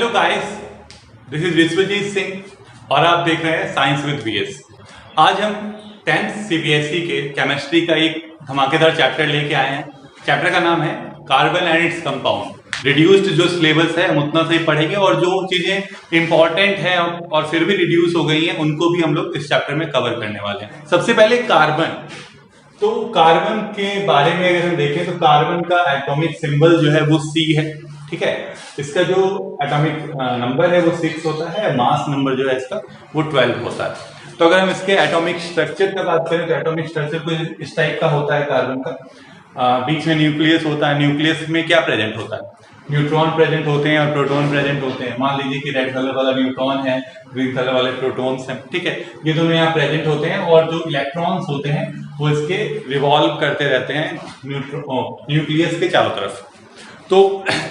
Hello guys, this is Vishwajeet Singh और आप देख रहे हैं साइंस विद वीएस। आज हम 10th सीबीएसई के केमिस्ट्री का एक धमाकेदार चैप्टर लेके आए हैं। चैप्टर का नाम है carbon and its compound. Reduced जो सिलेबस है हम उतना से ही पढ़ेंगे और जो चीजें इंपॉर्टेंट हैं और फिर भी रिड्यूस हो गई हैं उनको भी हम लोग इस चैप्टर में कवर करने वाले हैं। सबसे पहले कार्बन। तो कार्बन के बारे में अगर हम देखें तो कार्बन का एटॉमिक सिंबल जो है वो C है, ठीक है। इसका जो एटॉमिक नंबर है वो 6 होता है, मास नंबर जो है इसका वो 12 होता है। तो अगर हम इसके एटॉमिक स्ट्रक्चर का बात करें तो एटॉमिक स्ट्रक्चर कुछ इस टाइप का होता है कार्बन का। बीच में न्यूक्लियस होता है। न्यूक्लियस में क्या प्रेजेंट होता है? न्यूट्रॉन प्रेजेंट होते हैं और प्रोटॉन प्रेजेंट होते हैं। मान लीजिए कि रेड कलर वाला न्यूट्रॉन है, ग्रीन कलर वाले प्रोटॉन्स हैं, ठीक है। ये दोनों यहाँ प्रेजेंट होते हैं और जो इलेक्ट्रॉन्स होते हैं वो इसके रिवॉल्व करते रहते हैं न्यूक्लियस के चारों तरफ। तो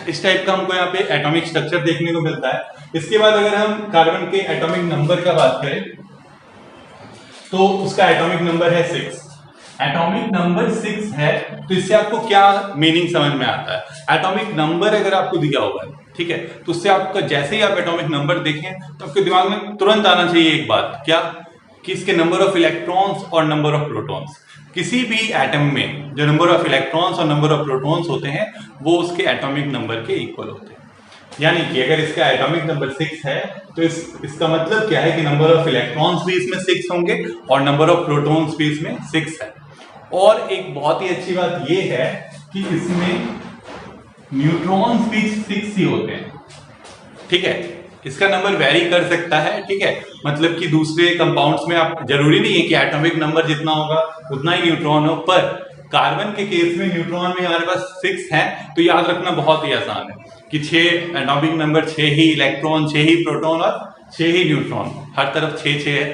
इस टाइप का हमको यहाँ पे एटॉमिक स्ट्रक्चर देखने को मिलता है। इसके बाद अगर हम कार्बन के एटॉमिक नंबर का बात करें तो उसका एटॉमिक नंबर है 6। एटॉमिक नंबर 6 है तो इससे आपको क्या मीनिंग समझ में आता है? एटॉमिक नंबर अगर आपको दिया हुआ है, ठीक है, तो उससे आपका जैसे ही आप एटॉमिक नंबर देखें तो आपके दिमाग में तुरंत आना चाहिए एक बात, क्या कि इसके नंबर ऑफ इलेक्ट्रॉन्स और नंबर ऑफ प्रोटॉन्स। किसी भी एटम में जो नंबर ऑफ इलेक्ट्रॉन्स और नंबर ऑफ प्रोटॉन्स होते हैं वो उसके एटॉमिक नंबर के इक्वल होते हैं। यानी कि अगर इसका एटॉमिक नंबर 6 है तो इसका मतलब क्या है कि नंबर ऑफ इलेक्ट्रॉन्स भी इसमें 6 होंगे और नंबर ऑफ प्रोटॉन्स भी इसमें 6 है। और एक बहुत ही अच्छी बात ये है कि इसमें न्यूट्रॉन्स भी 6 ही होते हैं, ठीक है। इसका नंबर वेरी कर सकता है, ठीक है, मतलब कि दूसरे कंपाउंड्स में आप जरूरी नहीं है कि एटॉमिक नंबर जितना होगा उतना ही न्यूट्रॉन हो, पर कार्बन के केस में न्यूट्रॉन में हमारे पास 6 है तो याद रखना बहुत ही आसान है कि 6 एटॉमिक नंबर, 6 ही इलेक्ट्रॉन, 6 ही प्रोटॉन और 6 ही न्यूट्रॉन, हर तरफ 6 है,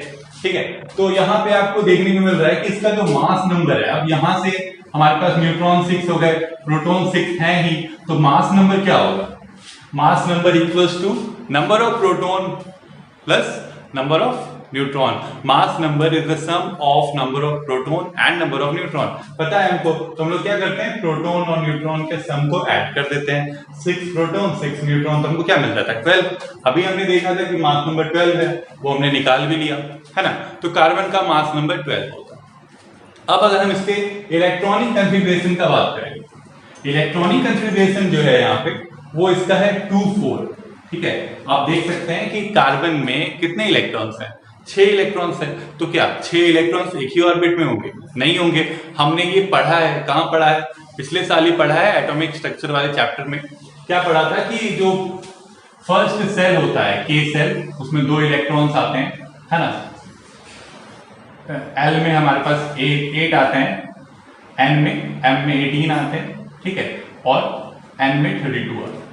ठीक है। तो यहाँ पे आपको देखने को मिल रहा है कि इसका जो मास नंबर है, अब यहाँ से हमारे पास न्यूट्रॉन 6 हो गए, प्रोटॉन 6 है ही, तो मास नंबर क्या होगा? Mass number equals to number of proton plus number of neutron. Mass number is the sum of number of proton and number of neutron. पता है हमको, तो हम लोग क्या करते हैं, प्रोटॉन और न्यूट्रॉन के सम को ऐड कर देते हैं। 6 प्रोटॉन 6 न्यूट्रॉन, तो हमको क्या मिल जाता है 12। अभी हमने देखा था कि मास नंबर 12 है, वो हमने निकाल भी लिया है ना। तो कार्बन का मास नंबर 12 होता है। अब अगर हम इसके इलेक्ट्रॉनिक कॉन्फ़िगरेशन का बात करें, इलेक्ट्रॉनिक कॉन्फ़िगरेशन जो है यहाँ पे वो इसका है 2-4, ठीक है। आप देख सकते हैं कि कार्बन में कितने इलेक्ट्रॉन्स हैं? 6 इलेक्ट्रॉन्स हैं। तो क्या 6 इलेक्ट्रॉन्स एक ही ऑर्बिट में होंगे? नहीं होंगे। हमने ये पढ़ा है, कहाँ पढ़ा है? पिछले साल ही पढ़ा है एटॉमिक स्ट्रक्चर वाले चैप्टर में। क्या पढ़ा था कि जो फर्स्ट सेल होता है के सेल, उसमें 2 इलेक्ट्रॉन्स आते हैं, है ना। एल में हमारे पास 8 आते हैं, एन में, एम में 18 आते हैं, ठीक है, और एन में 32 आते हैं।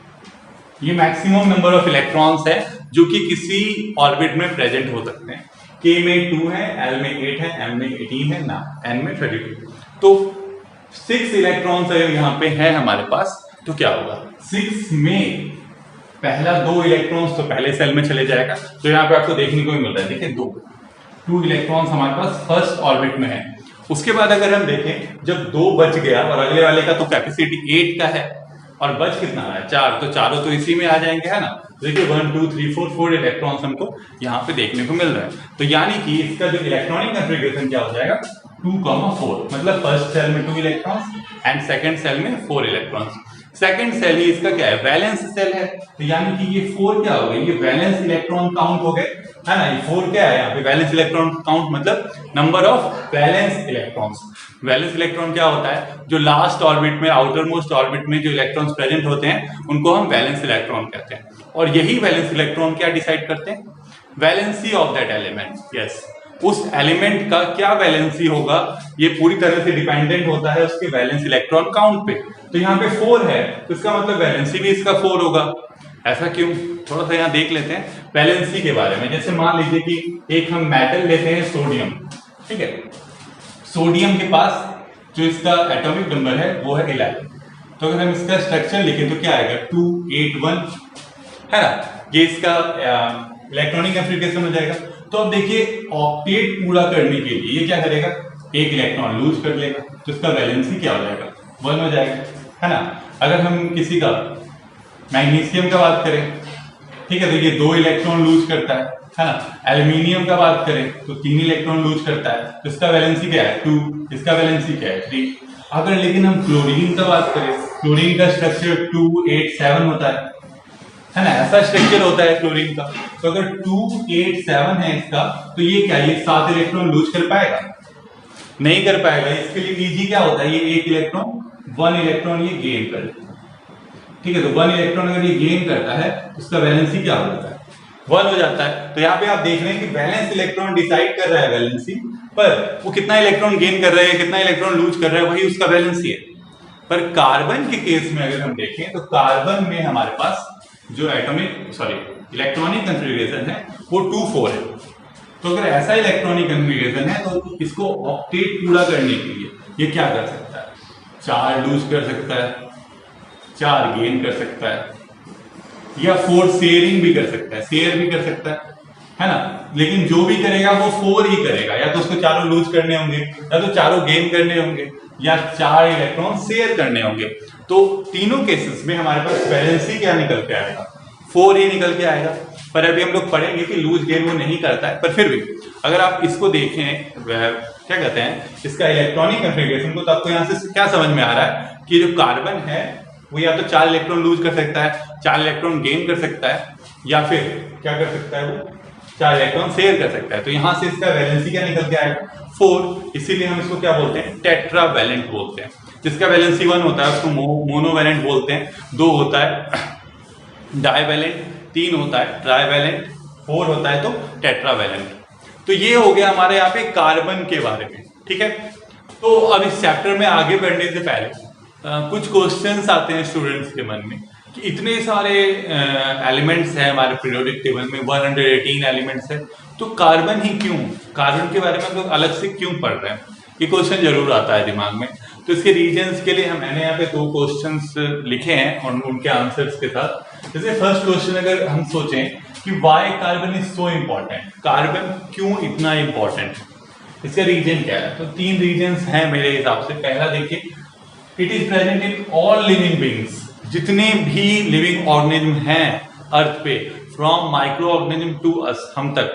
ये मैक्सिमम नंबर ऑफ इलेक्ट्रॉन्स है जो कि किसी ऑर्बिट में प्रेजेंट हो सकते हैं। के में 2 है, एल में 8 है, एम में 18 है ना, एन में 32। तो 6 इलेक्ट्रॉन्स अगर यहाँ पे है हमारे पास तो क्या होगा? 6 में पहला 2 इलेक्ट्रॉन्स तो पहले सेल में चले जाएगा, तो यहाँ पे आपको देखने को मिल रहा है, देखिए 2 इलेक्ट्रॉन्स हमारे पास फर्स्ट ऑर्बिट में है। उसके बाद अगर हम देखें जब 2 बच गया और अगले वाले का तो कैपेसिटी 8 का है और बच कितना है 4, तो चारों तो इसी में आ जाएंगे, है ना। देखिए 1 2 3 4 इलेक्ट्रॉन्स हमको यहाँ पे देखने को मिल रहा है। तो यानी कि इसका जो इलेक्ट्रॉनिक कॉन्फ़िगरेशन क्या हो जाएगा 2,4, मतलब फर्स्ट सेल में 2 इलेक्ट्रॉन्स एंड सेकंड सेल में 4 इलेक्ट्रॉन्स। सेकंड सेल ही इसका क्या है? वैलेंस सेल है, तो यानी कि ये 4 क्या हो गए? ये वैलेंस इलेक्ट्रॉन काउंट हो गए, है ना। ये 4 क्या है यहाँ पे? वैलेंस इलेक्ट्रॉन काउंट, मतलब number of valence electrons. Valence electron क्या होता है? जो लास्ट ऑर्बिट में, आउटर मोस्ट ऑर्बिट में जो इलेक्ट्रॉन्स प्रेजेंट होते हैं उनको हम वैलेंस इलेक्ट्रॉन कहते हैं। और यही वैलेंस इलेक्ट्रॉन क्या डिसाइड करते हैं? Valency of that element. Yes, उस एलिमेंट का क्या वैलेंसी होगा ये पूरी तरह से डिपेंडेंट होता है उसके वैलेंस इलेक्ट्रॉन काउंट पे। तो यहाँ पे 4 है तो इसका मतलब वैलेंसी भी इसका 4 होगा। ऐसा क्यों? थोड़ा सा यहाँ देख लेते हैं वैलेंसी के बारे में। जैसे मान लीजिए कि एक हम मेटल लेते हैं सोडियम, ठीक है। सोडियम के पास जो इसका एटॉमिक नंबर है वो है 11। तो अगर हम इसका स्ट्रक्चर लिखें तो क्या आएगा 281, है ना। ये इसका इलेक्ट्रॉनिक कॉन्फ़िगरेशन हो जाएगा। तो अब देखिए ऑक्टेट पूरा करने के लिए ये क्या करेगा? 1 इलेक्ट्रॉन लूज कर लेगा, तो इसका वैलेंसी क्या हो जाएगा? 1 हो जाएगा, है ना। अगर हम किसी का मैग्नीशियम का बात करें, ठीक है, तो ये 2 इलेक्ट्रॉन लूज करता है ना। एल्यूमिनियम का बात करें तो 3 इलेक्ट्रॉन लूज करता है, तो इसका वैलेंसी क्या है 2, इसका वैलेंसी क्या है 3। अगर लेकिन हम क्लोरीन का बात करें, क्लोरीन का स्ट्रक्चर 2 8 7 होता है ना, ऐसा स्ट्रक्चर होता है क्लोरीन का। तो अगर 2 8 7 है इसका, तो ये क्या, ये 7 इलेक्ट्रॉन लूज कर पाएगा, नहीं कर पाएगा। इसके लिए ईजी क्या होता है, ये 1 इलेक्ट्रॉन ये गेन कर लेता है, ठीक है। तो 1 इलेक्ट्रॉन अगर ये गेन करता है तो उसका वैलेंसी क्या हो जाता है 1 हो जाता है। तो यहाँ पे आप देख रहे हैं कि वैलेंस इलेक्ट्रॉन डिसाइड कर रहा है वैलेंसी, पर वो कितना इलेक्ट्रॉन गेन कर रहा है, कितना इलेक्ट्रॉन लूज कर रहा है, वही उसका वैलेंसी है। पर कार्बन के केस में अगर हम देखें तो कार्बन में हमारे पास जो इलेक्ट्रॉनिक कंफिगरेशन है वो 2 4 है। तो अगर ऐसा इलेक्ट्रॉनिक कंफिगरेशन है तो इसको ऑक्टेट पूरा करने के लिए ये क्या कर सकता है, 4 लूज कर सकता है, 4 गेन कर सकता है, या 4 शेयरिंग भी कर सकता है, शेयर भी कर सकता है ना। लेकिन जो भी करेगा वो 4 ही करेगा, या तो उसको चारों लूज करने होंगे, या तो चारों गेन करने होंगे, या 4 इलेक्ट्रॉन शेयर करने होंगे। तो तीनों केसेस में हमारे पास वैलेंसी क्या निकल के आएगा, 4 ही निकल के आएगा। पर अभी हम लोग पढ़ेंगे कि लूज गेन वो नहीं करता है। पर फिर भी अगर आप इसको देखें, क्या कहते हैं, इसका इलेक्ट्रॉनिक कंफिगरेशन को, तो आपको यहाँ से क्या समझ में आ रहा है कि जो कार्बन है वो या तो 4 इलेक्ट्रॉन लूज कर सकता है, 4 इलेक्ट्रॉन गेन कर सकता है, या फिर क्या कर सकता है, वो 4 इलेक्ट्रॉन शेयर कर सकता है। तो यहाँ से इसका वैलेंसी क्या निकल के आएगा 4। इसीलिए हम इसको क्या बोलते हैं, टेट्रावैलेंट बोलते हैं। जिसका वैलेंसी 1 होता है उसको मोनोवैलेंट बोलते हैं, 2 होता है डाइवैलेंट, 3 होता है ट्राइवैलेंट, 4 होता है तो टेट्रावैलेंट। तो ये हो गया हमारे यहाँ पे कार्बन के बारे में, ठीक है। तो अब इस चैप्टर में आगे बढ़ने से पहले कुछ क्वेश्चंस आते हैं स्टूडेंट्स के मन में कि इतने सारे एलिमेंट्स हैं हमारे पीरियोडिक टेबल में, 118 एलिमेंट्स है, तो कार्बन ही क्यों, कार्बन के बारे में तो अलग से क्यों पढ़ रहे हैं, ये क्वेश्चन जरूर आता है दिमाग में। तो इसके रीजंस के लिए मैंने यहाँ पे 2 क्वेश्चंस लिखे हैं और उनके आंसर्स के साथ। जैसे फर्स्ट क्वेश्चन अगर हम सोचें कि why carbon is so important, carbon क्यों इतना इम्पोर्टेंट, इसका रीजन क्या है। तो 3 रीजंस हैं मेरे हिसाब से। पहला देखिए, it is present in all living beings, जितने भी लिविंग ऑर्गेनिज्म हैं अर्थ पे, from micro organism to us, हम तक,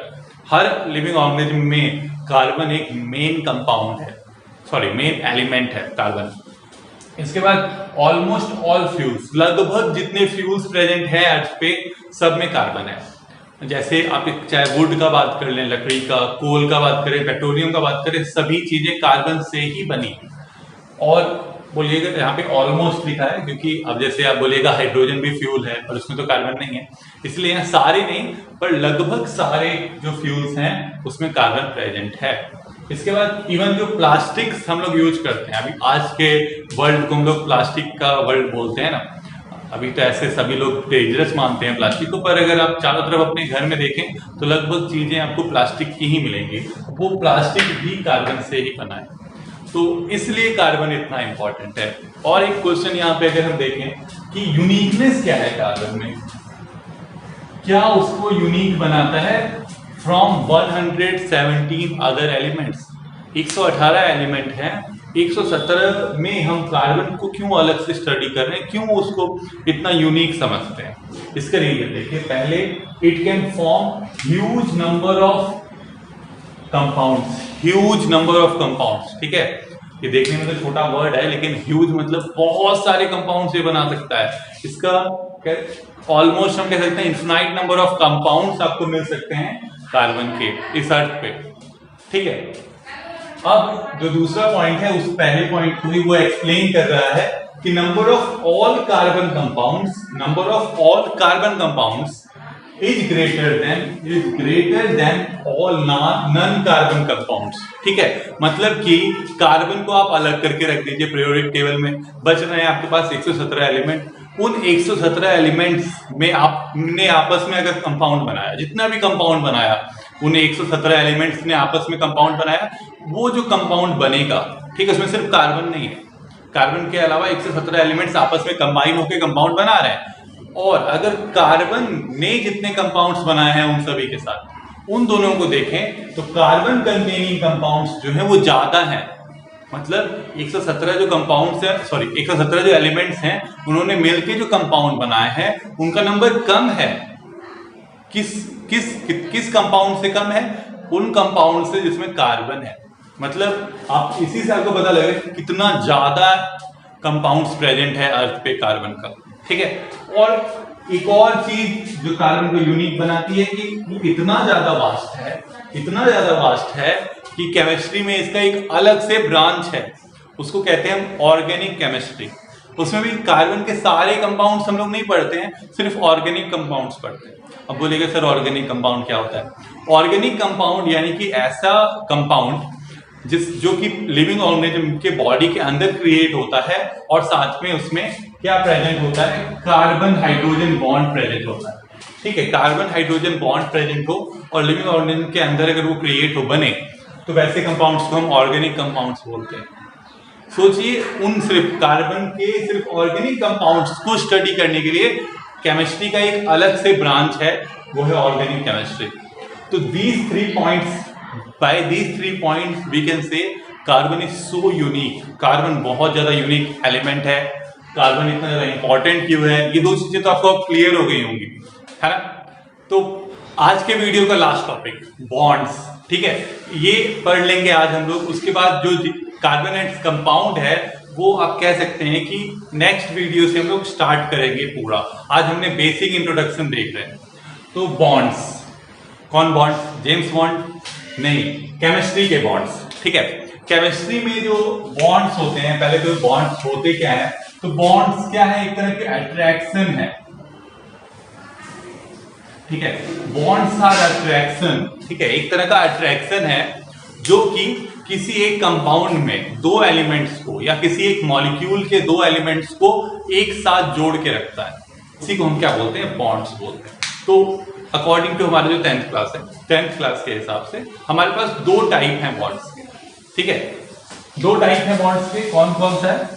हर लिविंग ऑर्गेनिज्म में कार्बन एक मेन कंपाउंड है, मेन एलिमेंट है कार्बन। इसके बाद ऑलमोस्ट ऑल फ्यूल्स, लगभग जितने फ्यूल्स प्रेजेंट है अर्थ पे सब में कार्बन है। जैसे आप चाहे वुड का बात कर लें, लकड़ी का, कोल का बात करें, पेट्रोलियम का बात करें, सभी चीजें कार्बन से ही बनी। और बोलिएगा यहाँ पे ऑलमोस्ट लिखा है क्योंकि अब जैसे आप बोलिएगा हाइड्रोजन भी फ्यूल है और उसमें तो कार्बन नहीं है, इसलिए यहाँ सारे नहीं पर लगभग सारे जो फ्यूल्स हैं उसमें कार्बन प्रेजेंट है। इसके बाद इवन जो प्लास्टिक्स हम लोग यूज करते हैं, अभी आज के वर्ल्ड को हम लोग प्लास्टिक का वर्ल्ड बोलते हैं ना, अभी तो ऐसे सभी लोग डेंजरस मानते हैं प्लास्टिक को, पर अगर आप चारों तरफ अपने घर में देखें तो लगभग चीजें आपको प्लास्टिक की ही मिलेंगी, वो प्लास्टिक भी कार्बन से ही बना है। तो इसलिए कार्बन इतना इंपॉर्टेंट है। और एक क्वेश्चन यहाँ पे अगर हम देखें कि यूनिकनेस क्या है कार्बन में, क्या उसको यूनिक बनाता है फ्रॉम 117 अदर एलिमेंट्स। 118 एलिमेंट हैं, 117 में हम कार्बन को क्यों अलग से स्टडी कर रहे हैं, क्यों उसको इतना यूनिक समझते हैं। इसके लिए देखिए, पहले it can form huge number of compounds, huge number of compounds, ठीक है। ये देखने में तो छोटा वर्ड है लेकिन ह्यूज मतलब बहुत सारे कंपाउंड्स ये बना सकता है। इसका ऑलमोस्ट हम कह सकते हैं इन्फिनाइट नंबर ऑफ कंपाउंड्स आपको मिल सकते हैं कार्बन के इस अर्थ पे, ठीक है। अब जो दूसरा पॉइंट है उस पहले पॉइंट को ही वो एक्सप्लेन कर रहा है कि number of all carbon compounds is greater than all non carbon compounds, ठीक है। मतलब कि कार्बन को आप अलग करके रख दीजिए पीरियोडिक टेबल में, बच रहे हैं आपके पास 117 एलिमेंट। उन 117 एलिमेंट्स में आपने आपस में अगर कंपाउंड बनाया, जितना भी कंपाउंड बनाया, उन 117 एलिमेंट्स ने आपस में कंपाउंड बनाया, वो जो कंपाउंड बनेगा, ठीक है, उसमें सिर्फ कार्बन नहीं है, कार्बन के अलावा 117 एलिमेंट्स आपस में कंबाइन होकर कंपाउंड बना रहे हैं। और अगर कार्बन ने जितने कंपाउंड्स बनाए हैं उन सभी के साथ उन दोनों को देखें तो कार्बन कंटेनिंग कंपाउंड्स जो है वो ज्यादा हैं। मतलब 117 जो कंपाउंड्स हैं, 117 जो एलिमेंट्स हैं, उन्होंने मिलकर जो कंपाउंड बनाए हैं उनका नंबर कम है, किस किस किस कंपाउंड से कम है? उन कंपाउंड से जिसमें कार्बन है। मतलब आप इसी से आपको पता लगेगा कि कितना ज्यादा कंपाउंड्स प्रेजेंट है अर्थ पे कार्बन का, ठीक है। और एक और चीज जो कार्बन को यूनिक बनाती है कि वो इतना ज्यादा वास्ट है, इतना ज्यादा वास्ट है कि केमिस्ट्री में इसका एक अलग से ब्रांच है, उसको कहते हैं ऑर्गेनिक केमिस्ट्री। उसमें भी कार्बन के सारे कंपाउंड्स हम लोग नहीं पढ़ते हैं, सिर्फ ऑर्गेनिक कंपाउंड्स पढ़ते हैं। अब बोलेगा सर ऑर्गेनिक कंपाउंड क्या होता है? ऑर्गेनिक कंपाउंड यानी कि ऐसा कंपाउंड जो कि लिविंग ऑर्गेनिज्म के बॉडी के अंदर क्रिएट होता है और साथ में उसमें क्या प्रेजेंट होता है? कार्बन हाइड्रोजन बॉन्ड प्रेजेंट होता है, ठीक है। कार्बन हाइड्रोजन बॉन्ड प्रेजेंट हो और लिविंग ऑर्गेनिज्म के अंदर अगर वो क्रिएट हो, बने, तो वैसे कंपाउंड्स को हम ऑर्गेनिक कंपाउंड्स बोलते हैं। सोचिए उन सिर्फ कार्बन के सिर्फ ऑर्गेनिक कंपाउंड्स को स्टडी करने के लिए केमिस्ट्री का एक अलग से ब्रांच है, वो है ऑर्गेनिक केमिस्ट्री। तो these 3 points, by these 3 points we can say carbon is so unique. Carbon बहुत ज्यादा यूनिक एलिमेंट है। कार्बन इतना ज्यादा इंपॉर्टेंट क्यों है? ये दो चीजें तो आपको क्लियर हो गई होंगी, है ना। तो आज के वीडियो का लास्ट टॉपिक बॉन्ड्स, ठीक है, ये पढ़ लेंगे आज हम लोग। उसके बाद जो कार्बोनेट कंपाउंड है वो आप कह सकते हैं कि नेक्स्ट वीडियो से हम लोग स्टार्ट करेंगे पूरा। आज हमने बेसिक इंट्रोडक्शन देख रहे हैं। तो बॉन्ड्स, कौन बॉन्ड्स? जेम्स बॉन्ड नहीं, केमिस्ट्री के बॉन्ड्स, ठीक है। केमिस्ट्री में जो बॉन्ड्स होते हैं, पहले तो बॉन्ड्स होते क्या है? तो बॉन्ड्स क्या है? एक तरह की अट्रैक्शन है, ठीक है। बॉन्ड्स आर अट्रैक्शन, ठीक है, एक तरह का अट्रैक्शन है जो कि किसी एक कंपाउंड में दो एलिमेंट्स को या किसी एक मॉलिक्यूल के दो एलिमेंट्स को एक साथ जोड़ के रखता है। इसी को हम क्या बोलते हैं? बॉन्ड्स बोलते हैं। तो अकॉर्डिंग टू हमारे जो 10th क्लास है, 10th क्लास के हिसाब से हमारे पास दो टाइप हैं बॉन्ड्स के, ठीक है। दो टाइप हैं बॉन्ड्स के, कौन कौन सा है?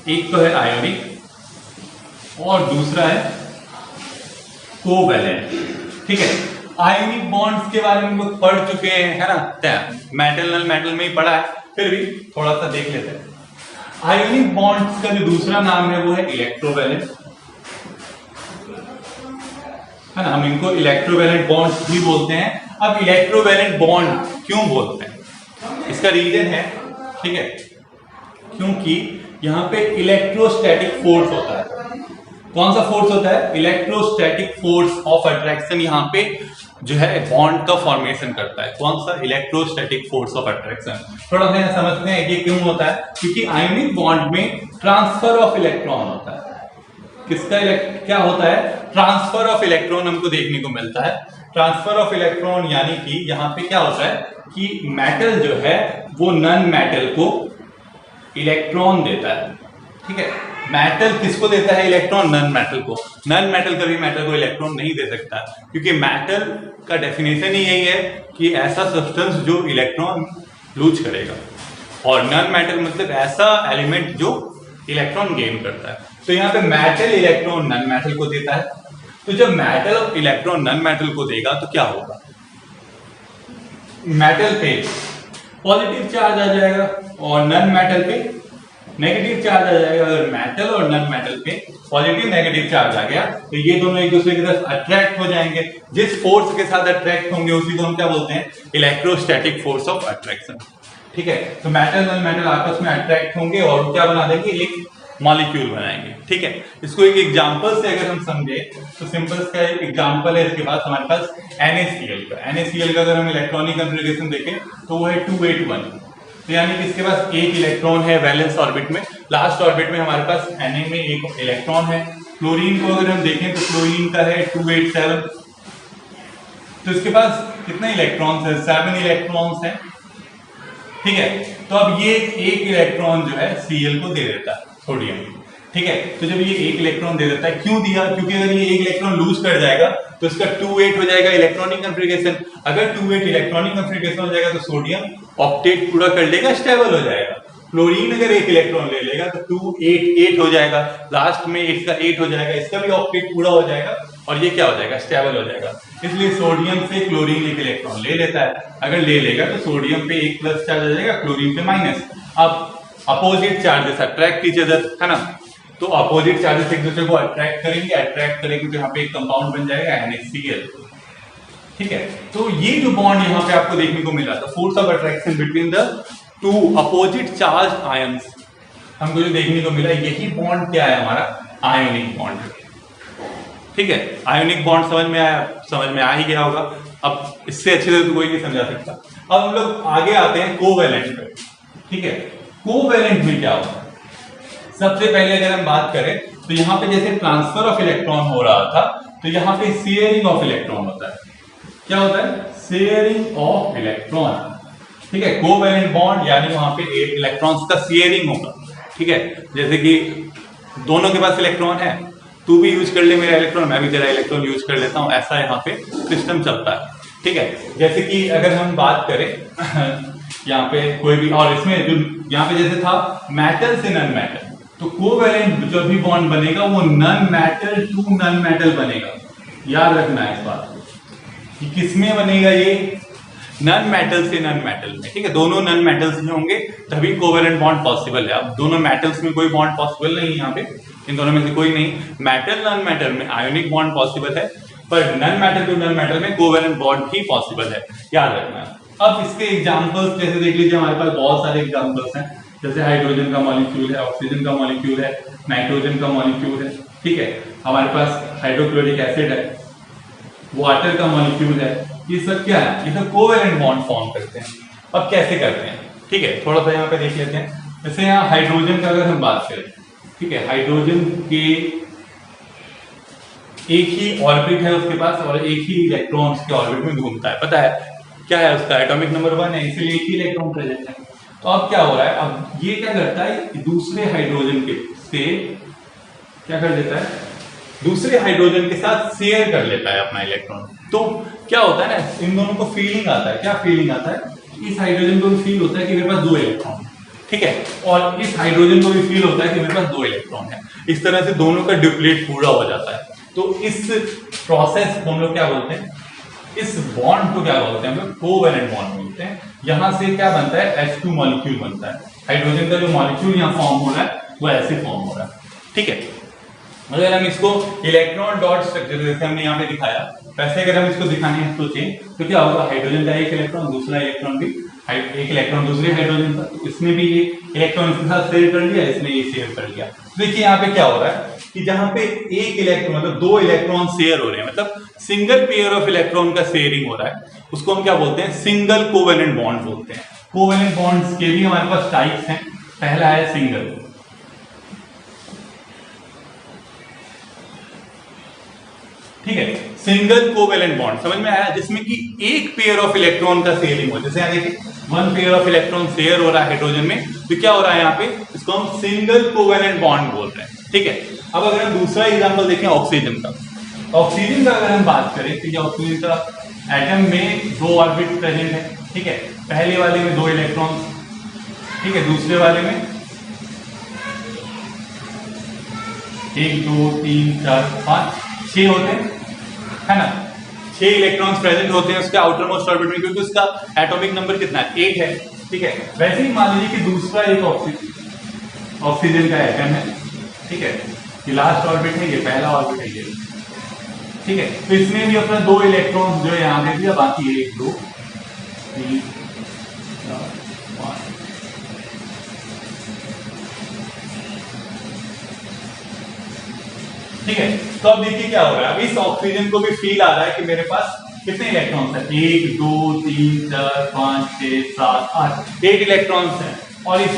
एक तो है आयोनिक और दूसरा है कोवैलेंट, ठीक है। आयोनिक बॉन्ड्स के बारे में हम लोग पढ़ चुके हैं, है ना, मेटल में ही पढ़ा है, फिर भी थोड़ा सा देख लेते हैं। आयोनिक बॉन्ड्स का जो दूसरा नाम है वो है इलेक्ट्रोवैलेंट, है ना। हम इनको इलेक्ट्रोवैलेंट बॉन्ड्स भी बोलते हैं। अब इलेक्ट्रोवैलेंट बॉन्ड क्यों बोलते हैं? इसका रीजन है, ठीक है, क्योंकि यहां पे इलेक्ट्रोस्टैटिक फोर्स होता है। कौन सा फोर्स होता है? इलेक्ट्रोस्टैटिक फोर्स ऑफ अट्रैक्शन यहाँ पे जो है बॉन्ड का फॉर्मेशन करता है। कौन सा? Electrostatic force of attraction. थोड़ा सा समझते हैं ये क्यों होता है। क्योंकि आयोनिक बॉन्ड में ट्रांसफर ऑफ इलेक्ट्रॉन होता है। किसका क्या होता है? ट्रांसफर ऑफ इलेक्ट्रॉन हमको देखने को मिलता है। ट्रांसफर ऑफ इलेक्ट्रॉन यानी कि यहाँ पे क्या होता है कि मेटल जो है वो नॉन मेटल को इलेक्ट्रॉन देता है, ठीक है। मेटल किसको देता है इलेक्ट्रॉन? नॉन मेटल को। नॉन मेटल कभी मेटल को इलेक्ट्रॉन नहीं दे सकता, क्योंकि मेटल का डेफिनेशन ही यही है कि ऐसा सब्सटेंस जो इलेक्ट्रॉन लूज करेगा, और नॉन मेटल मतलब ऐसा एलिमेंट जो इलेक्ट्रॉन गेन करता है। तो यहाँ पे मेटल इलेक्ट्रॉन नॉन मेटल को देता है। तो जब मेटल इलेक्ट्रॉन नॉन मेटल को देगा तो क्या होगा? मेटल पे पॉजिटिव चार्ज आ जाएगा और नॉन मेटल पे नेगेटिव चार्ज आ जाएगा। अगर मेटल और नॉन मेटल पे पॉजिटिव नेगेटिव चार्ज आ गया तो ये दोनों एक दूसरे की तरफ अट्रैक्ट हो जाएंगे। जिस फोर्स के साथ अट्रैक्ट होंगे उसी को हम क्या बोलते हैं? इलेक्ट्रोस्टैटिक फोर्स ऑफ अट्रैक्शन, ठीक है। तो मेटल नॉन मेटल आपस में अट्रैक्ट होंगे और क्या बना देंगे? एक मॉलिक्यूल बनाएंगे, ठीक है। इसको एक एग्जांपल से अगर हम समझे तो सिंपल का एक एग्जांपल है इसके बाद हमारे पास NaCl का। NaCl का अगर हम इलेक्ट्रॉनिक कॉन्फ़िगरेशन देखें तो वो है 281। तो यानी कि इसके पास एक इलेक्ट्रॉन है वैलेंस ऑर्बिट में, लास्ट ऑर्बिट में हमारे पास Na में एक इलेक्ट्रॉन है। क्लोरीन को अगर हम देखें तो क्लोरीन का है 287। तो इसके पास कितने इलेक्ट्रॉन्स है? 7 इलेक्ट्रॉन्स हैं, ठीक है। तो अब ये एक इलेक्ट्रॉन जो है Cl को दे देता है, सोडियम, ठीक है। तो जब ये एक इलेक्ट्रॉन दे देता है, क्यों दिया? क्योंकि अगर ये एक इलेक्ट्रॉन लूज कर जाएगा तो इसका 28 हो जाएगा इलेक्ट्रॉनिक कॉन्फ़िगरेशन। अगर 28 इलेक्ट्रॉनिक कॉन्फ़िगरेशन हो जाएगा तो सोडियम ऑक्टेट पूरा कर लेगा, स्टेबल हो जाएगा। क्लोरीन अगर एक इलेक्ट्रॉन ले लेगा तो 288 हो जाएगा, लास्ट में इसका 8 हो जाएगा, इसका भी ऑक्टेट पूरा हो जाएगा और ये क्या हो जाएगा? स्टेबल हो जाएगा। इसलिए सोडियम से क्लोरीन एक इलेक्ट्रॉन ले लेता है। अगर ले लेगा तो सोडियम पे एक प्लस चार्ज आ जाएगा, क्लोरीन पे माइनस। अब opposite charges attract each other, है ना। तो अपोजिट चार्जेस एक दूसरे को अट्रैक्ट करेंगे तो यहाँ पे एक कंपाउंड बन जाएगा NaCl। ठीक है, तो ये जो बॉन्ड यहाँ पे आपको देखने को मिला था, force of attraction between the two opposite charge ions, हमको जो देखने को मिला यही बॉन्ड क्या है हमारा, आयोनिक बॉन्ड। ठीक है, आयोनिक बॉन्ड समझ में आ ही गया होगा। अब इससे अच्छे से तो कोई नहीं समझा सकता। अब हम लोग आगे आते हैं कोवेलेंट पे। ठीक है, कोवेलेंट में क्या होता है? सबसे पहले अगर हम बात करें तो यहाँ पे जैसे ट्रांसफर ऑफ इलेक्ट्रॉन हो रहा था, तो यहाँ पे शेयरिंग ऑफ इलेक्ट्रॉन होता है। क्या होता है? Sharing of electron. ठीक है, कोवेलेंट बॉन्ड यानी वहां पे इलेक्ट्रॉन्स का शेयरिंग होगा। ठीक है, जैसे कि दोनों के पास इलेक्ट्रॉन है, तू भी यूज कर ले मेरा इलेक्ट्रॉन, मैं भी तेरा इलेक्ट्रॉन यूज कर लेता हूं, ऐसा यहाँ पे सिस्टम चलता है। ठीक है, जैसे कि अगर हम बात करें यहाँ पे कोई भी, और इसमें जो यहाँ पे जैसे था मेटल से नॉन मेटल, तो कोवेलेंट जो भी बॉन्ड बनेगा वो non metal to non metal बनेगा। याद रखना है इस बात को कि किसमें बनेगा, ये नॉन मेटल से नॉन मेटल में। ठीक है, दोनों नॉन मेटल्स में होंगे तभी कोवेलेंट बॉन्ड पॉसिबल है। अब दोनों मेटल्स में कोई बॉन्ड पॉसिबल नहीं है, यहाँ पे इन दोनों में से कोई नहीं। मेटल नॉन मेटल में आयोनिक बॉन्ड पॉसिबल है, पर non metal to non metal में कोवेलेंट बॉन्ड ही पॉसिबल है, याद रखना है। अब इसके एग्जांपल्स जैसे देख लीजिए, हमारे पास बहुत सारे एग्जांपल्स हैं, जैसे हाइड्रोजन का मॉलिक्यूल है, ऑक्सीजन का मॉलिक्यूल है, नाइट्रोजन का मॉलिक्यूल है। ठीक है, हमारे पास हाइड्रोक्लोरिक एसिड है, वाटर का मॉलिक्यूल है। ये सब क्या है? ये सब कोवेलेंट बॉन्ड फॉर्म करते हैं। अब कैसे करते हैं? ठीक है, थोड़ा सा यहाँ पे देख लेते हैं। जैसे यहाँ हाइड्रोजन का अगर हम बात करें, ठीक है, हाइड्रोजन के एक ही ऑर्बिट है उसके पास और एक ही इलेक्ट्रॉन उसके ऑर्बिट में घूमता है। पता है क्या है उसका? एटॉमिक नंबर 1 है, इसीलिए एक ही इलेक्ट्रॉन प्रेजेंट है। तो अब क्या हो रहा है, अब ये क्या करता है, दूसरे हाइड्रोजन के से क्या कर देता है, दूसरे हाइड्रोजन के साथ शेयर कर लेता है अपना इलेक्ट्रॉन। तो क्या होता है ना, इन दोनों को फीलिंग आता है। क्या फीलिंग आता है? इस हाइड्रोजन को भी फील होता है कि मेरे पास 2 इलेक्ट्रॉन है। ठीक है, और इस हाइड्रोजन को भी फील होता है कि मेरे पास 2 इलेक्ट्रॉन है। इस तरह से दोनों का ड्यूप्लेट पूरा हो जाता है। तो इस प्रोसेस को हम लोग क्या बोलते हैं, इस बॉन्ड को क्या बोलते हैं हम लोग? कोवेलेंट बॉन्ड बोलते हैं। यहां से क्या बनता है? H2 मॉलिक्यूल बनता है। हाइड्रोजन का जो मॉलिक्यूल यहाँ फॉर्म हो रहा है वो ऐसे फॉर्म हो रहा है। ठीक है, अगर हम इसको इलेक्ट्रॉन डॉट स्ट्रक्चर जैसे हमने यहाँ पे दिखाया, वैसे अगर हम इसको दिखाने सोचें तो क्या होगा? हाइड्रोजन का एक इलेक्ट्रॉन, दूसरा इलेक्ट्रॉन भी, एक इलेक्ट्रॉन दूसरे हाइड्रोजन का, तो इसमें भी ये इलेक्ट्रॉन इसके साथ शेयर कर लिया, इसने ये शेयर कर लिया। तो देखिए यहाँ पे क्या हो रहा है कि जहां पे एक इलेक्ट्रॉन मतलब 2 इलेक्ट्रॉन शेयर हो रहे हैं, मतलब सिंगल पेयर ऑफ इलेक्ट्रॉन का शेयरिंग हो रहा है, उसको हम क्या बोलते हैं? सिंगल कोवेलेंट बॉन्ड बोलते हैं। कोवेलेंट बॉन्ड्स के भी हमारे पास टाइप्स हैं। पहला है सिंगल। ठीक है, सिंगल कोवेलेंट बॉन्ड समझ में आया, जिसमें कि एक पेयर ऑफ इलेक्ट्रॉन का शेयरिंग हो। जैसे यहाँ देखिए 1 पेयर ऑफ इलेक्ट्रॉन शेयर हो रहा है हाइड्रोजन में, तो क्या हो रहा है यहाँ पे? इसको हम सिंगल कोवेलेंट बॉन्ड बोल रहे हैं। ठीक है, अब अगर हम दूसरा एग्जांपल देखें ऑक्सीजन का, ऑक्सीजन का अगर हम बात करें तो ये ऑक्सीजन का एटम में 2 ऑर्बिट प्रेजेंट है। ठीक है, पहले वाले में 2 इलेक्ट्रॉन, ठीक है, दूसरे वाले में 1 2 3 4 5 6 होते हैं, है ना? 6 इलेक्ट्रॉन्स प्रेजेंट होते हैं उसके आउटर मोस्ट ऑर्बिट में, क्योंकि उसका एटॉमिक नंबर कितना है? 8 है। ठीक है, वैसे ही मान लीजिए कि दूसरा एक ऑक्सीजन का एटम है। ठीक है, ये लास्ट ऑर्बिट है, ये पहला ऑर्बिट है ये। ठीक है, तो इसमें भी अपना 2 इलेक्ट्रॉन जो यहाँ दे दिया, बाकी 1 2 3 4 5। ठीक है, तो अब देखिए क्या हो रहा है, अब इस ऑक्सीजन को भी फील आ रहा है कि मेरे पास कितने इलेक्ट्रॉन्स हैं? 1 2 3 4 5 6 7 8 8 इलेक्ट्रॉन्स हैं। और इस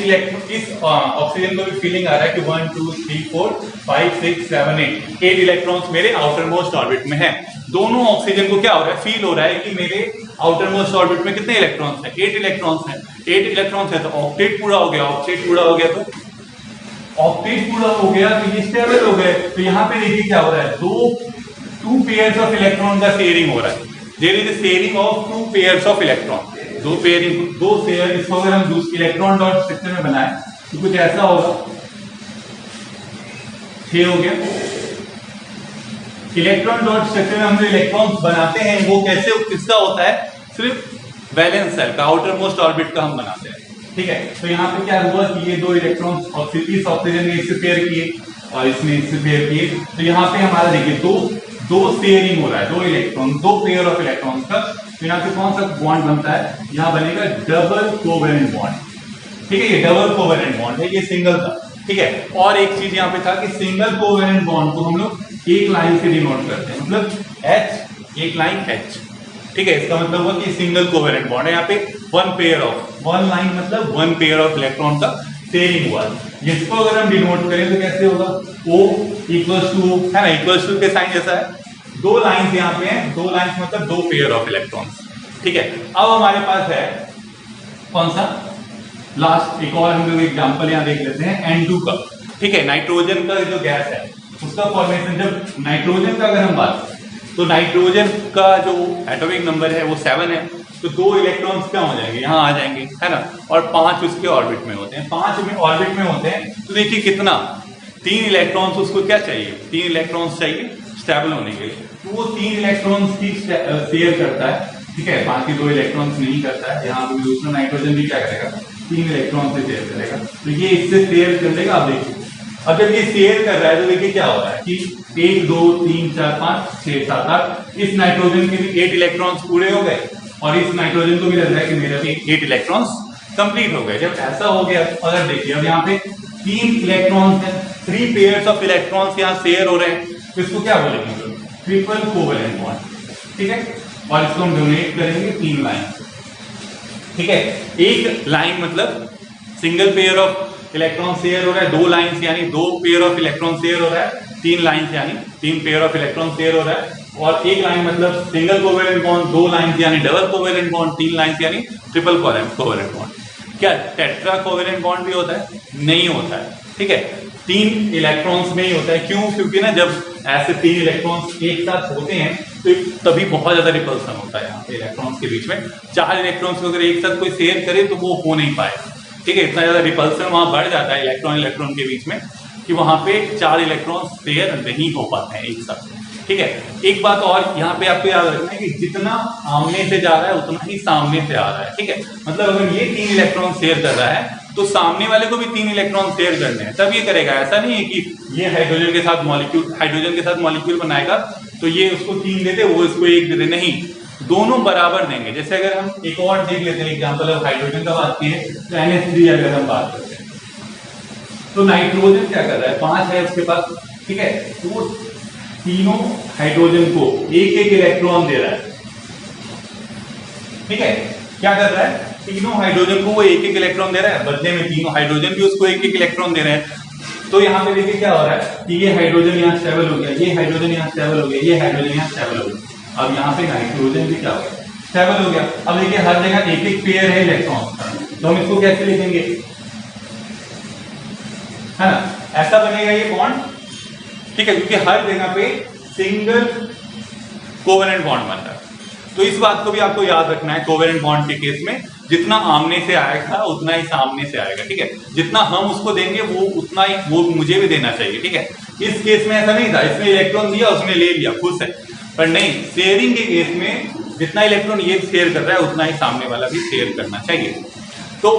ऑक्सीजन को भी फीलिंग आ रहा है कि 1 2 3 4 5 6 7 8 इलेक्ट्रॉन्स मेरे आउटर मोस्ट ऑर्बिट में है। दोनों ऑक्सीजन को क्या हो रहा है? फील हो रहा है कि मेरे आउटर मोस्ट ऑर्बिट में कितने इलेक्ट्रॉन्स हैं? 8 इलेक्ट्रॉन्स हैं। 8 इलेक्ट्रॉन्स है तो ऑक्टेट पूरा हो गया। ऑक्टेट पूरा हो गया तो ऑक्टेट पूरा हो गया तो ये स्टेबल हो गए। तो यहाँ पे देखिए क्या हो रहा है, 2 पेयर्स ऑफ इलेक्ट्रॉन का शेयरिंग हो रहा है। There is a sharing of 2 pairs of electron. 2 share, इसको अगर हम इलेक्ट्रॉन डॉट स्ट्रक्चर में बनाए तो कुछ ऐसा होगा, 6 हो गया। इलेक्ट्रॉन डॉट स्ट्रक्चर में हम जो इलेक्ट्रॉन्स बनाते हैं वो कैसे, किसका होता है? सिर्फ वैलेंस शेल का, आउटर मोस्ट ऑर्बिट का हम बनाते हैं। ठीक है, तो यहाँ पे क्या हुआ कि ये 2 इलेक्ट्रॉन्स इस ऑक्सीजन ने इससे पेयर किए, और इसमें इससे पेयर किए, तो यहाँ पे हमारा देखिए दो शेयरिंग हो रहा है, दो इलेक्ट्रॉन, दो पेयर ऑफ इलेक्ट्रॉन्स का। तो यहाँ पे कौन सा बॉन्ड बनता है, यहाँ बनेगा डबल कोवेलेंट बॉन्ड, ठीक है। ये डबल कोवेलेंट बॉन्ड है, ये सिंगल था, ठीक है। और एक चीज यहाँ पे था कि सिंगल कोवेलेंट बॉन्ड को हम लोग एक लाइन से डिनोट करते हैं, मतलब H, एक लाइन H, ठीक है। इसका मतलब हुआ कि सिंगल कोवेलेंट बॉन्ड है। यहाँ पे वन लाइन मतलब वन पेयर ऑफ इलेक्ट्रॉन का शेयरिंग हुआ। जिसको अगर हम डिनोट करें तो कैसे होगा, O इक्वल्स टू, है ना, इक्वल्स टू के साइन जैसा है। दो लाइंस यहाँ पे हैं, दो लाइंस मतलब दो पेयर ऑफ इलेक्ट्रॉन्स, ठीक है। अब हमारे पास है कौन सा लास्ट, एक और हम लोग एग्जांपल यहाँ देख लेते हैं N2 का, ठीक है। नाइट्रोजन का जो गैस है उसका फॉर्मेशन, जब नाइट्रोजन का अगर हम बात करें तो नाइट्रोजन का जो एटॉमिक नंबर है वो 7 है, तो दो इलेक्ट्रॉन्स क्या हो जाएंगे, यहाँ आ जाएंगे, है ना, और 5 उसके ऑर्बिट में होते हैं, 5 में ऑर्बिट में होते हैं। तो देखिए कितना, 3 इलेक्ट्रॉन्स उसको क्या चाहिए, 3 इलेक्ट्रॉन्स चाहिए स्टेबल होने के लिए, तो वो 3 इलेक्ट्रॉन्स की शेयर करता है, ठीक है। बाकी 2 इलेक्ट्रॉन्स नहीं करता है। यहाँ पे दूसरा नाइट्रोजन भी क्या करेगा, 3 इलेक्ट्रॉन से शेयर करेगा, तो ये इससे शेयर कर लेगा। आप देखिए अब जब ये शेयर कर रहा है तो देखिए क्या हो रहा है कि 1 2 3 4 5 6 7 8, इस नाइट्रोजन के भी 8 इलेक्ट्रॉन्स पूरे हो गए और इस नाइट्रोजन को भी लग रहा है कि मेरा भी 8 इलेक्ट्रॉन्स कंप्लीट हो गए। जब ऐसा हो गया, अगर देखिए अब यहाँ पे 3 इलेक्ट्रॉन्स हैं, 3 पेयर्स ऑफ इलेक्ट्रॉन्स यहाँ शेयर हो रहे हैं, तो इसको क्या बोलेंगे, ट्रिपल कोवेलेंट बॉन्ड, ठीक है। और इसको हम डोनेट करेंगे 3 लाइन, ठीक है। एक लाइन मतलब single pair of electron share हो रहा है, 2 लाइंस यानी 2 पेयर ऑफ इलेक्ट्रॉन शेयर हो रहा है, 3 लाइंस यानी 3 पेयर ऑफ इलेक्ट्रॉन शेयर हो रहा है, और एक लाइन मतलब सिंगल कोवेलेंट बॉन्ड, 2 लाइंस यानी डबल कोवेलेंट बॉन्ड, 3 लाइंस यानी ट्रिपल कोवेलेंट बॉन्ड। क्या टेट्रा कोवेलेंट बॉन्ड भी होता है, नहीं होता है, ठीक है। 3 इलेक्ट्रॉन्स में ही होता है, क्यों, क्योंकि ना जब ऐसे 3 इलेक्ट्रॉन्स एक साथ होते हैं तो तभी बहुत ज्यादा रिपल्सन होता है यहाँ पे इलेक्ट्रॉन्स के बीच में। 4 इलेक्ट्रॉन्स को अगर एक साथ कोई शेयर करे तो वो हो नहीं पाए, ठीक है। इतना ज्यादा रिपल्सन वहां बढ़ जाता है इलेक्ट्रॉन के बीच में कि वहां पे 4 इलेक्ट्रॉन शेयर नहीं हो पाते हैं एक साथ, ठीक है। एक बात और यहाँ पे आपको याद रखना है कि जितना आमने से जा रहा है उतना ही सामने से आ रहा है, ठीक है। मतलब अगर ये 3 इलेक्ट्रॉन शेयर कर रहा है तो सामने वाले को भी 3 इलेक्ट्रॉन शेयर करने हैं, तब ये करेगा। ऐसा नहीं है कि ये हाइड्रोजन के साथ मॉलिक्यूल बनाएगा तो ये उसको 3 देते, वो इसको 1 देते, नहीं, दोनों बराबर देंगे। जैसे अगर हम एक और देख लेते हैं एग्जांपल, अब हाइड्रोजन का बात की है तो NH3 अगर हम बात करते हैं तो नाइट्रोजन क्या कर रहा है, 5 है उसके पास, ठीक है। तो वो तीनों हाइड्रोजन को एक इलेक्ट्रॉन दे रहा है, ठीक है। क्या कर रहा है, तीनों हाइड्रोजन को वो एक इलेक्ट्रॉन दे रहा है, बदले में तीनों हाइड्रोजन भी उसको एक इलेक्ट्रॉन दे रहे हैं। तो यहाँ पे देखिए क्या हो रहा है कि ये हाइड्रोजन यहाँ स्टेबल हो गया, ये हाइड्रोजन यहाँ स्टेबल हो गया, ये हाइड्रोजन यहाँ स्टेबल हो गया। अब यहाँ पे नाइट्रोजन भी क्या हो गया, स्टेबल हो गया। अब देखिए हर जगह एक पेयर है इलेक्ट्रॉन, तो हम इसको कैसे लिखेंगे, है ना, ऐसा बनेगा ये बॉन्ड, ठीक है, क्योंकि हर जगह पे सिंगल कोवेलेंट बॉन्ड बनता है। तो इस बात को भी आपको याद रखना है, कोवेलेंट बॉन्ड के केस में जितना आमने से आएगा उतना ही सामने से आएगा, ठीक है। जितना हम उसको देंगे वो उतना ही वो मुझे भी देना चाहिए, ठीक है। इस केस में ऐसा नहीं था, इसने इलेक्ट्रॉन दिया उसने ले लिया, खुश है, पर नहीं, शेयरिंग के केस में जितना इलेक्ट्रॉन ये शेयर कर रहा है उतना ही सामने वाला भी शेयर करना चाहिए। तो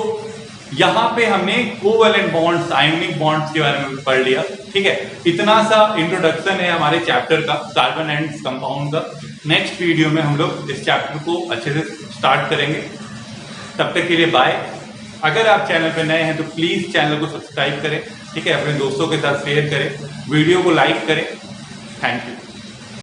यहाँ पे हमने कोवेलेंट बॉन्ड्स, आयोनिक बॉन्ड्स के बारे में पढ़ लिया, ठीक है। इतना सा इंट्रोडक्शन है हमारे चैप्टर का, कार्बन एंड कंपाउंड का। नेक्स्ट वीडियो में हम लोग इस चैप्टर को अच्छे से स्टार्ट करेंगे। तब तक के लिए बाय। अगर आप चैनल पर नए हैं तो प्लीज चैनल को सब्सक्राइब करें, ठीक है, अपने दोस्तों के साथ शेयर करें, वीडियो को लाइक करें। Thank you.